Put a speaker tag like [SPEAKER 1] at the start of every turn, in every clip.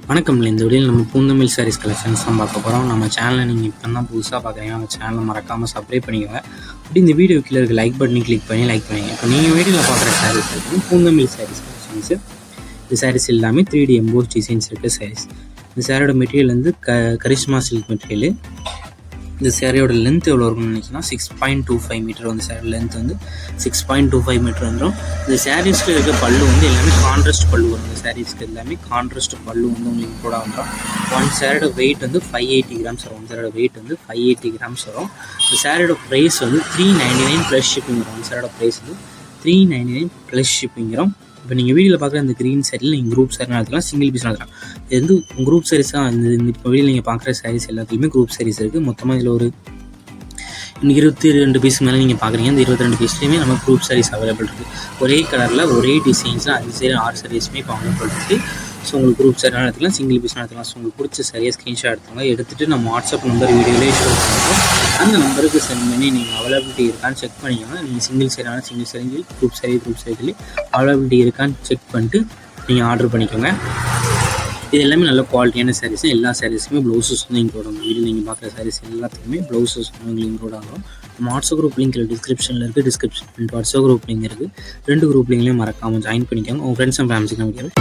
[SPEAKER 1] வணக்கம். இந்த வீடியோவில் நம்ம பூந்தமிழ் சாரீஸ் கலெக்ஷன்ஸ் தான் பார்க்க போகிறோம். நம்ம சேனலை நீங்கள் இப்போ தான் புதுசாக பார்க்குறீங்க, நம்ம சேனலை மறக்காமல் சப்ஸ்கிரைப் பண்ணிக்கோங்க. அப்படி இந்த வீடியோ கீழே இருக்க லைக் பட்டனை கிளிக் பண்ணி லைக் பண்ணிங்க. இப்போ நீங்கள் வீடியோவில் பார்க்குற சாரீஸ் இருக்குது பூந்தமிழ் சாரீஸ் கலெக்ஷன்ஸு. இந்த சாரீஸ் எல்லாமே 3D எம்போஸ் டிசைன்ஸ் இருக்குது சாரீஸ். இந்த சாரியோட மெட்டீரியல் வந்து கரிஷ்மா சில்க் மெட்டீரியல். இந்த சேரீயோட லென்த் எவ்வளோ இருக்குன்னு நினச்சிங்கன்னா 6.25 மீட்டர். வந்து சேரீ லென்த் வந்து 6.25 மீட்டர் வந்துடும். இந்த சாரீஸ்க்கு இருக்க பல்லு வந்து எல்லாமே கான்ட்ராஸ்ட் பல்லு வரும். இந்த சாரீஸ்க்கு எல்லாமே கான்ட்ராஸ்ட் பல்லு வந்து உங்களுக்கு கூட வந்துடும். ஒன் சேரோட வெயிட் வந்து 580 கிராம்ஸ் வரும். ஒன் சேரோட வெயிட் வந்து 580 கிராம்ஸ் வரும். இந்த சாரியோட ப்ரைஸ் வந்து 399 ப்ளஸ் ஷிப்பிங் வரும். ஒன் சேரோட ப்ரைஸ் வந்து 399 ப்ளஸ் ஷிப்பிங் வரும். இப்போ நீங்கள் வீடியோவில் பார்க்குற இந்த க்ரீன் சாரியில் நீங்கள் குரூப் சாரி நடத்தலாம், சிங்கிள் பீஸ் நடத்தலாம். இது வந்து குரூப் சாரீஸ் தான். இந்த இப்போ வீடியோவில் நீங்கள் பார்க்குற சாரீஸ் எல்லாத்துலேயுமே குரூப் சாரீஸ் இருக்குது. மொத்தமாக இதில் ஒரு 22 பீஸ் மேலே நீங்கள் பார்க்குறீங்க. இந்த 22 பீஸ்லேயுமே நம்ம குரூப் சாரீஸ் அவைலபிள் இருக்குது. ஒரே கலரில் ஒரே டிசைன்ஸில் 5 சாரி 6 சாரீஸுமே இப்போ அவைலபிள் இருக்குது. ஸோ உங்களுக்கு குரூப் சாரி நடத்தலாம், சிங்கிள் பீஸ் நடத்தலாம். ஸோ உங்களுக்கு பிடிச்ச சரியாக ஸ்க்ரீன்ஷாட் எடுத்துகிட்டு நம்ம வாட்ஸ்அப் நம்பர் வீடியோலேயே ஷோ பண்ணுறோம். அந்த நம்பருக்கு சென்ட் பண்ணி நீங்கள் அவைலபிலிட்டி இருக்கான்னு செக் பண்ணிக்கோங்க. நீங்கள் சிங்கிள் சாரியான single sari, group sari availability இருக்கான்னு செக் பண்ணிட்டு நீங்கள் ஆர்டர் பண்ணிக்கோங்க. இது எல்லாமே நல்ல குவாலிட்டியான சாரீஸ். எல்லா சாரீஸுமே ப்ளவுஸஸ் வந்து இன்க்ளூட் ஆகும். வீடியோ நீங்கள் பார்க்குற சாரீஸ் எல்லாத்துக்குமே ப்ளவுஸஸ் வந்து உங்களுக்கு இன்க்ளூட் ஆகும். நம்ம வாட்ஸ்அப் குரூப் லிங்க் டிஸ்கிரிப்ஷனில் இருக்குது. டிஸ்கிரிப்ஷன் வாட்ஸ்அப் குரூப் லிங்க் இருக்குது. 2 குரூப் லிங்க்லேயும் மறக்காமல் ஜாயின் பண்ணிக்கோங்க. உங்கள் ஃப்ரெண்ட்ஸ் அண்ட் ஃபேமிலிக்கு நம்பிக்கிறேன்.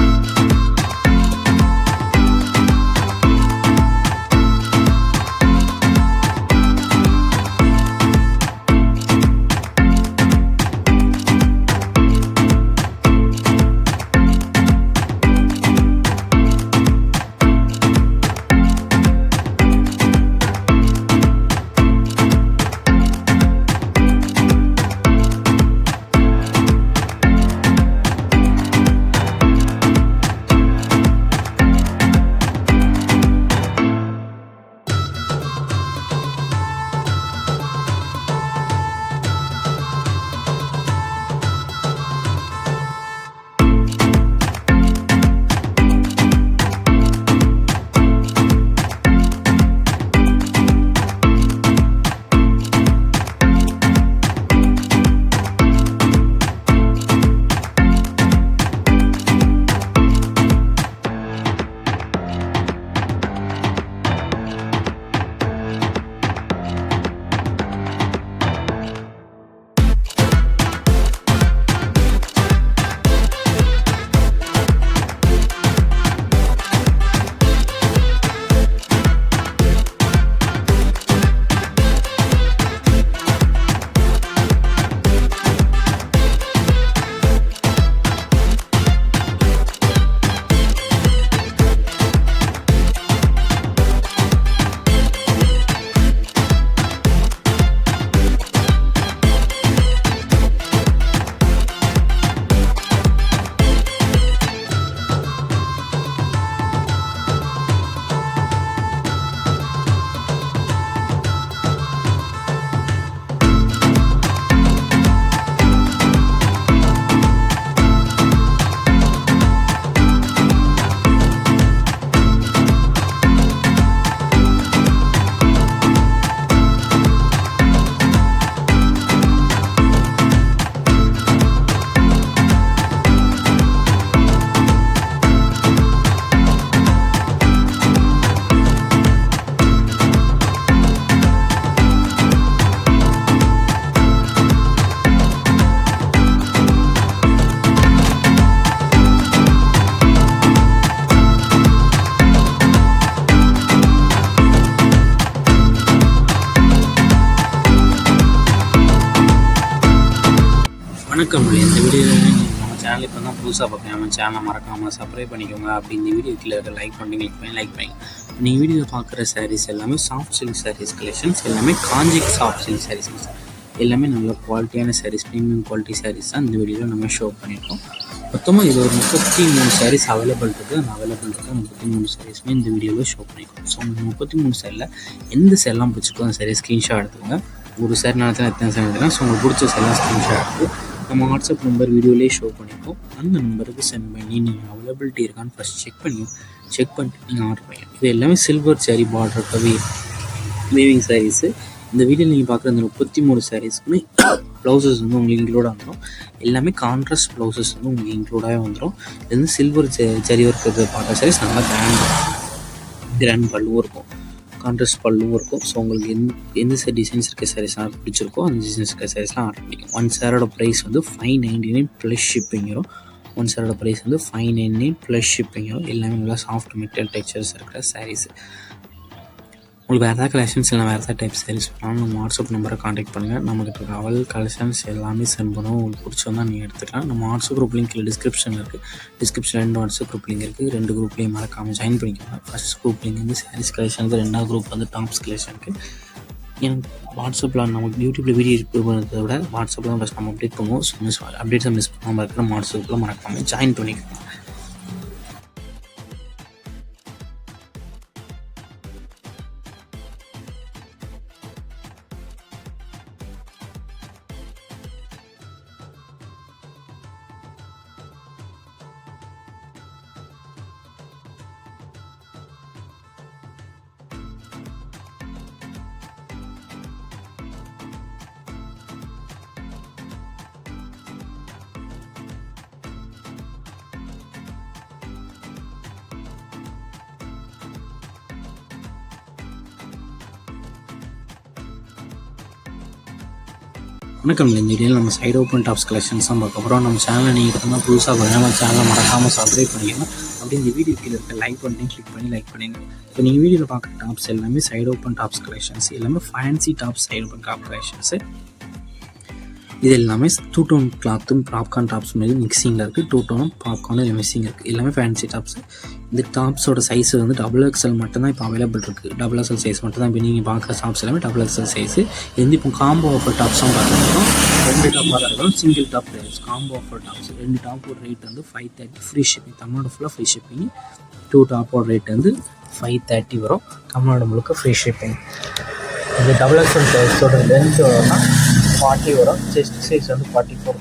[SPEAKER 1] வணக்கம். இந்த வீடியோவில் நம்ம சேனல் இப்போ தான் புதுசாக பார்க்குறேன், நம்ம சேனலை மறக்காமல் சப்ஸ்கிரைப் பண்ணிக்கோங்க. அப்படி இந்த வீடியோ கீழே இருக்க லைக் பண்ணி கிளிக் பண்ணி லைக் பண்ணிங்க. நீங்கள் வீடியோவில் பார்க்குற சாரீஸ் எல்லாமே சாஃப்ட் சில்க் சாரீஸ் கலெக்ஷன்ஸ், எல்லாமே காஞ்சி சாஃப்ட் சில்க் சாரீஸ், எல்லாமே நல்ல குவாலிட்டியான சாரீஸ், ப்ரீமியம் குவாலிட்டி சாரீஸ் தான் இந்த வீடியோவில் நம்ம ஷோ பண்ணியிருக்கோம். மொத்தமாக இது ஒரு 33 சாரீஸ் அவைலபிள் இருக்குது. அந்த அவைலபிள் இருக்க 33 சாரீஸுமே இந்த வீடியோவில் ஷோ பண்ணியிருக்கோம். ஸோ 33 சாரியில் எந்த சேரெலாம் பிடிச்சிருக்கோ அந்த சாரீ ஸ்க்ரீன்ஷாட் எடுத்துக்கோங்க. ஒரு சாரி நடத்தினா எத்தனை சாரி எடுத்துக்கலாம். ஸோ உங்களுக்கு பிடிச்ச சேரெலாம் ஸ்க்ரீன்ஷாட் எடுத்து நம்ம வாட்ஸ்அப் நம்பர் வீடியோலேயே ஷோ பண்ணியிருக்கோம். அந்த நம்பருக்கு சென்ட் பண்ணி நீங்கள் அவைலபிலிட்டி இருக்கான்னு ஃபஸ்ட் செக் பண்ணிட்டு நீங்கள் ஆர்டர் பண்ணிக்கலாம். இது எல்லாமே silver sari border weaving saris. இந்த வீடியோ நீங்கள் பார்க்குற அந்த 33 சாரீஸ்க்குமே ப்ளவுசஸ் வந்து உங்களுக்கு இன்க்ளூடாக வந்துடும். எல்லாமே கான்ட்ராஸ்ட் ப்ளவுசஸ் வந்து உங்களுக்கு இன்க்ளூடாகவே வந்துடும். இது வந்து சில்வர் ஜரி ஒர்க்கு பார்த்த சாரீஸ் நல்லா கிராண்ட் பல்லுவும் இருக்கும், கான்ட்ராஸ்ட் பல்லுவும் இருக்கும். ஸோ உங்களுக்கு எந்த டிசைன்ஸ் இருக்க சாரீஸ்லாம் பிடிச்சிருக்கோ அந்த டிசைன்ஸ் இருக்க சாரீஸ்லாம் ஆர்டர் பண்ணிக்கும். ஒன் சாரோட ப்ரைஸ் வந்து 599 ப்ளஸ் ஷிப்பிங் வரும். ஒன் சாரோட ப்ரைஸ் வந்து 599 ப்ளஸ் ஷிப்பிங் வரும். எல்லாமே நல்லா சாஃப்ட் மெட்டீரியல் டெக்ஸ்சர்ஸ் இருக்கிற சாரீஸ். உங்களுக்கு வேறு ஏதாவது கலெக்ஷன்ஸ் இல்லை வேறு ஏதாவது டைப் சாரீஸ் வேணாலும் நம்ம வாட்ஸ்அப் நம்பரை காண்டாக்ட் பண்ணுங்கள். நம்மகிட்ட இருக்க அவல் கலெக்ஷன்ஸ் எல்லாமே சென்ட் பண்ணுவோம். உங்களுக்கு பிடிச்சவங்க நீங்கள் எடுத்துக்கலாம். நம்ம வாட்ஸ்அப் குரூப் லிங்க் டிஸ்கிரிப்ஷனில் இருக்குது. டிஸ்கிரிப்ஷனில் 2 வாட்ஸ்அப் குரூப் லிங்க் இருக்குது. 2 குரூப்லேயும் மறக்காமல் ஜாயின் பண்ணிக்கோங்க. ஃபஸ்ட் குரூப் லிங்க் வந்து சாரீஸ் கலெக்ஷனுக்கு, 2வது குரூப் வந்து டாப்ஸ் கலெக்ஷனுக்கு. எனக்கு வாட்ஸ்அப்பில் நமக்கு யூடியூப்பில் வீடியோ எடிட் பண்ணுறதை விட வாட்ஸ்அப்பில் தான் ஃபஸ்ட் நம்ம அப்டேட் பண்ணுவோம். ஸோ அப்டேட்ஸை மிஸ் பண்ணாமல் இருக்கிற நம்ம வாட்ஸ்அப்பில் மறக்காமல் ஜாயின் பண்ணிக்கோங்க. வணக்கம். இந்த வீடியோவில் நம்ம சைடு ஓப்பன் டாப்ஸ் கலெக்ஷன்ஸ் தான் பார்க்க போகிறோம். நம்ம சேனலை நீங்கள் இப்போ தான் புதுசாக பார்த்தீங்கன்னா நம்ம சேனலை மறக்காமல் சப்ஸ்கிரைப் பண்ணிக்கலாம். அப்படி இந்த வீடியோ கீழே இருக்க லைக் பட்டனையும் கிளிக் பண்ணி லைக் பண்ணிங்க. இப்போ நீங்கள் வீடியோவில் பார்க்குற டாப்ஸ் எல்லாமே சைடு ஓப்பன் டாப்ஸ் கலெக்ஷன்ஸ், எல்லாமே fancy tops side open top collections. இது எல்லாமே 2 டோன் கிளாத்தும் பாப்கார்ன் டாப்ஸ் மாதிரி மிக்சிங்கில் இருக்குது. 2 டோனும் பாப்கார்னும் மிக்சிங் இருக்குது. எல்லாமே ஃபேன்சி டாப்ஸ். இந்த டாப்ஸோட சைஸ் வந்து XXL மட்டும்தான் இப்போ அவைலபிள் இருக்குது. XXL சைஸ் மட்டும் தான் இப்போ நீங்கள் பார்க்குற டாப்ஸ் எல்லாமே XXL சைஸு. இது வந்து இப்போ காம்போ ஆஃபர் டாப்ஸ் தான் பார்த்துருக்கோம். 2 டாப்பாக தான் இருக்கும். Single top rice combo offer tops. 2 டாப்போட ரேட் வந்து 530 ஃப்ரீ ஷிப்பிங். தமிழ்நாடு ஃபுல்லாக ஃப்ரீ ஷிப்பிங். 2 டாப்போட ரேட் வந்து 530 வரும். தமிழ்நாடு முழுக்க ஃப்ரீ ஷிப்பிங். இந்த XXL சைஸோட லென்த் வரும்னா 40 வரும். செஸ்ட் சைஸ் வந்து 44,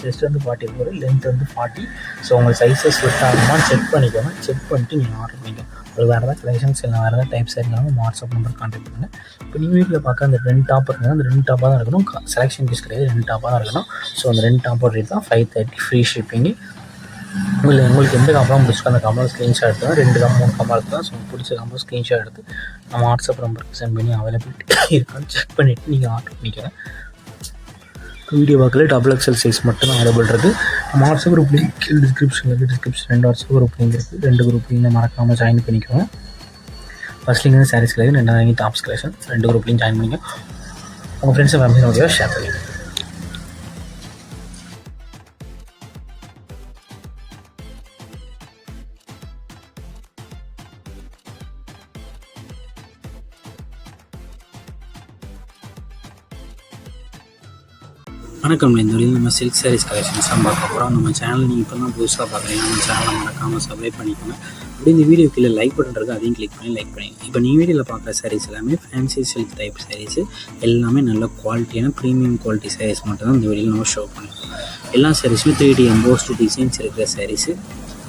[SPEAKER 1] செஸ்ட் வந்து 44, லென்த் வந்து 40. ஸோ உங்கள் சைஸஸ் ஃபிட் ஆகுமான்னு செக் பண்ணிக்கோங்க. செக் பண்ணிட்டு நீங்கள் ஆர்டர் பண்ணிக்கோங்க. உங்களுக்கு வேறு ஏதாவது கலெக்ஷன்ஸ் இல்லை வேறு ஏதாவது டைப்ஸ் இருந்தாலும் வாட்ஸ்அப் நம்பர் கான்டாக்ட் பண்ணுங்கள். இப்போ நீங்கள் வீட்டில் பார்க்க அந்த 2 டாப் இருக்குன்னா அந்த 2 டாப்பாக தான் இருக்கணும். செலெக்ஷன் பீஸ் கிடையாது, 2 டாப்பாக தான் இருக்கணும். ஸோ அந்த 2 டாப்போட ரேட் தான் 530 ஃப்ரீ ஷிப்பிங்கு. உங்களுக்கு எந்த காம்பெல்லாம் பிடிச்சிக்கோ அந்த காம்பெல்லாம் ஸ்க்ரீன்ஷாட் எடுத்துக்கலாம். 2 காம்போ 3 காம்போ எடுத்துக்கலாம். ஸோ பிடிச்ச காம்போ ஸ்க்ரீன்ஷாட் எடுத்து நம்ம வாட்ஸ்அப் நம்பருக்கு சென்ட் பண்ணி அவைலபிலிட்டி இருக்கான்னு செக் பண்ணிவிட்டு நீங்கள் ஆர்டர் பண்ணிக்கிறேன். வீடியோ பார்க்கல XXL சைஸ் மட்டும் தான் அவைலபிள் இருக்குது. நம்ம வாட்ஸ்அப் குரூப் லிங்க் டிஸ்கிரிப்ஷனில் இருக்குது. டிஸ்கிரிப்ஷன் 2 வாட்ஸ்அப் குரூப் லிங்க் இருக்குது. 2 குரூப் லிங்க் மறக்காமல் ஜாயின் பண்ணிக்கோங்க. ஃபஸ்ட் லிங்க் வந்து சாரீஸ் கலெக்ஷன், 2வது link tops collection. 2 group link join பண்ணிக்கோங்க. உங்கள் ஃப்ரெண்ட்ஸ் அண்ட் ஃபேமிலியோட ஷேர் பண்ணிக்கோங்க. வணக்கம். இந்த வழியில் நம்ம சில்க் சாரீஸ் கலெக்ஷன்ஸ் தான் பார்க்க போகிறோம். நம்ம சேனல் நீங்கள் இப்போ தான் புதுசாக பார்க்குறீங்க. நம்ம சேனலை மறக்காமல் சப்ஸ்கிரைப் பண்ணிக்கோங்க. அப்படி இந்த வீடியோ கீழே லைக் பட்டன் இருக்குது, அதையும் கிளிக் பண்ணி லைக் பண்ணிக்கோங்க. இப்போ நீங்கள் வீடியோவில் பார்க்குற சாரீஸ் எல்லாமே ஃபேன்சி சில்க் டைப் சாரீஸு. எல்லாமே நல்ல குவாலிட்டியான ப்ரீமியம் குவாலிட்டி சாரீஸ் மட்டும் தான் இந்த வீடியோவில் நம்ம ஷோ பண்ணியிருக்கோம். எல்லா சாரீஸுமே 3D எம்போஸ்டு டிசைன்ஸ் இருக்கிற சாரீஸு.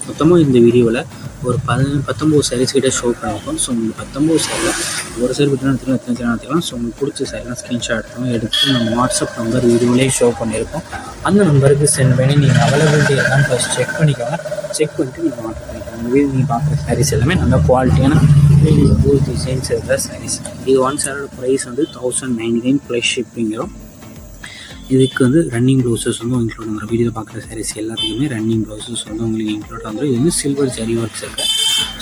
[SPEAKER 1] மொத்தமாக இந்த வீடியோவில் ஒரு 19 சாரீஸ் கிட்டே ஷோ பண்ணியிருக்கோம். ஸோ உங்களுக்கு 19 சாரியில் ஒரு சாரி விட்டு எடுத்துக்கலாம், எத்தனை சேனல் எடுத்துக்கலாம். ஸோ உங்களுக்கு பிடிச்ச சாரிலாம் ஸ்க்ரீன்ஷாட் எடுத்து நம்ம வாட்ஸ்அப் நம்பர் வீடியோவிலே ஷோ பண்ணியிருக்கோம். அந்த நம்பருக்கு சென்ட் பண்ணி நீங்கள் அவைலபிலிட்டி எல்லாம் ஃபஸ்ட் செக் பண்ணிக்கோங்க. செக் பண்ணிட்டு நீங்கள் ஆர்டர் பண்ணிக்கோங்க. உங்கள் வீடு நீங்கள் பார்க்குற சாரீஸ் எல்லாமே நல்ல குவாலிட்டியான டிசைன்ஸ் இருக்கிற சாரீஸ். இது 1 சாரோட ப்ரைஸ் வந்து 1099 ப்ளஸ் ஷிப்பிங் வரும். இதுக்கு வந்து ரன்னிங் ப்ளவுசஸ் வந்து இன்க்ளூட் வந்துடும். வீடியோவில் பார்க்குற சாரீஸ் எல்லாத்துக்குமே ரன்னிங் ப்ளவுசஸ் வந்து உங்களுக்கு இன்க்ளூட் வந்துடும். இது வந்து சில்வர் ஜரி ஒர்க்ஸ் இருக்க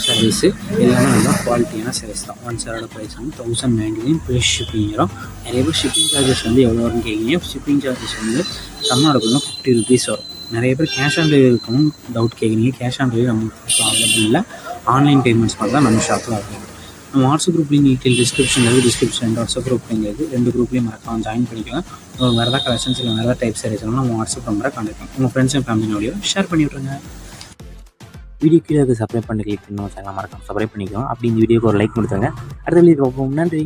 [SPEAKER 1] சாரீஸு. எல்லாமே நல்லா குவாலிட்டியான சாரீஸ் தான். 1 சாரோட ப்ரைஸ் வந்து 1099 ப்ளஸ் ஷிப்பிங் வரும். நிறைய பேர் ஷிப்பிங் சார்ஜஸ் வந்து எவ்வளோ வரும்னு கேட்குறீங்க. ஷிப்பிங் சார்ஜஸ் வந்து தமிழ்நாடுக்குள்ள 50 rupees வரும். நிறைய பேர் கேஷ் ஆன் டெலிவரி இருக்கணும் டவுட் கேட்குறீங்க. கேஷ் ஆன் டெலிவரி நம்ம அவைலபிள் இல்லை. ஆன்லைன் பேமெண்ட்ஸ் மட்டும் தான் நம்ம ஷாப்பில் அவைலபிள். நம்ம வாட்ஸ்அப் குரூப் லிங்க் டிஸ்கிரிப்ஷன் இருக்குது. டிஸ்கிரிப்ஷன் வாட்ஸ்அப் குரூப் லிங்க் இருக்குது. 2 குரூப்லேயும் மறக்காம ஜாயின் பண்ணிக்கோங்க. வேறு ஏதாவது கலெக்ஷன்ஸ் இல்லை வேறு ஏதாவது டைப் சாரீஸ் நம்ம வாட்ஸ்அப் நம்பரை கான்டாக்ட் பண்ணுங்க. உங்கள் ஃப்ரெண்ட்ஸ் அண்ட் ஃபேமிலியோடய ஷேர் பண்ணி விட்ருங்க. வீடியோ கீழே சப்ஸ்கிரைப் பண்ணி கிளிக் பண்ணி சேனல் மறக்காம சப்ஸ்கிரைப் பண்ணிக்கோங்க. அப்படி இந்த வீடியோக்கு ஒரு லைக் கொடுத்துருங்க. அடுத்த வீடியோ பார்ப்போம். நன்றி.